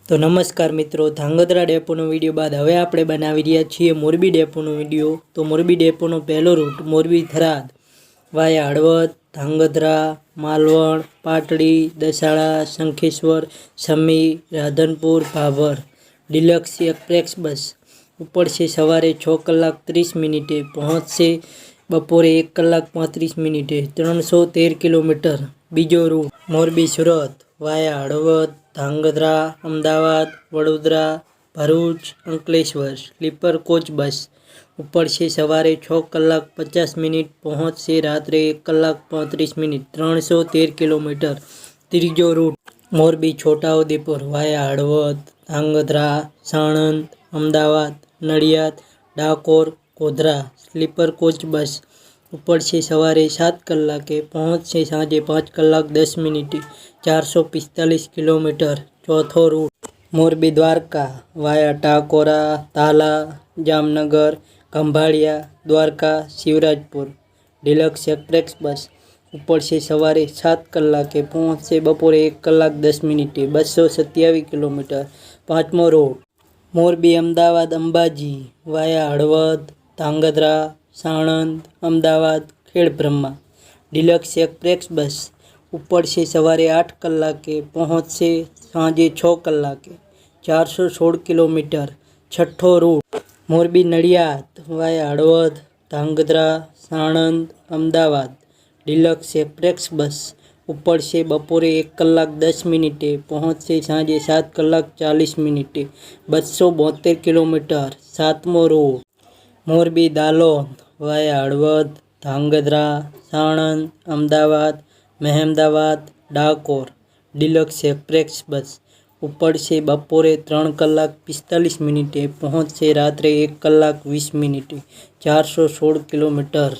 તો નમસ્કાર મિત્રો, ધાંગધ્રા ડેપોનો વિડીયો બાદ હવે આપણે બનાવી રહ્યા છીએ મોરબી ડેપોનો વિડીયો। તો મોરબી ડેપોનો પહેલો route Morbi Tharad via Halvad, Dhrangadhra, Malvan, Patdi, Dasada, Shankheshwar, Sami, Radhanpur, Bhabhar. Deluxe express bus ઉપડશે સવારે 6 કલાક 30 મિનિટે, પહોંચશે બપોરે 1 કલાક 35 મિનિટે। 313 કિલોમીટર। બીજો રૂટ મોરબી સુરત વાયા હળવદ, ધાંગધ્રા, અમદાવાદ, વડોદરા, ભરૂચ, અંકલેશ્વર। સ્લીપર કોચ બસ ઉપડશે સવારે 6 કલાક 50 મિનિટ, પહોંચશે રાત્રે 1 કલાક 35 મિનિટ। 313 કિલોમીટર। ત્રીજો રૂટ મોરબી છોટાઉદેપુર વાયા હળવદ, ધાંગધ્રા, સાણંદ, અમદાવાદ, નડિયાદ, ડાકોર, ગોધરા। સ્લીપર કોચ બસ ઉપડશે સવારે 7 કલાકે, પહોંચશે સાંજે 5 કલાક 10 મિનિટે। 445 કિલોમીટર। ચોથો route Morbi Dwarka via Takora, Tala, Jamnagar, Khambhalia, Dwarka, Shivrajpur. Deluxe express bus ઉપડશે સવારે 7 કલાકે, પહોંચશે બપોરે 1 કલાક 10 મિનિટે। 227 કિલોમીટર। પાંચમો route Morbi Ahmedabad Ambaji via Halvad, Dhrangadhra, Sanand, Ahmedabad, Khedbrahma. Deluxe express bus ઉપડશે સવારે 8 કલાકે, પહોંચશે સાંજે 6 કલાકે। 416 કિલોમીટર। છઠ્ઠો route Morbi Nadiad via Halvad, Dhrangadhra, Sanand, Ahmedabad. Deluxe express bus ઉપડશે બપોરે 1 કલાક 10 મિનિટે, પહોંચશે સાંજે 7 કલાક 40 મિનિટે। 272 કિલોમીટર। સાતમો route Morbi Dalod via Halvad, Dhrangadhra, Sanand, Ahmedabad, Mehmedabad, Dakor. Deluxe express bus ઉપડશે બપોરે 3 કલાક 45 મિનિટે, પહોંચશે રાત્રે 1 કલાક 20 મિનિટે। 416 કિલોમીટર।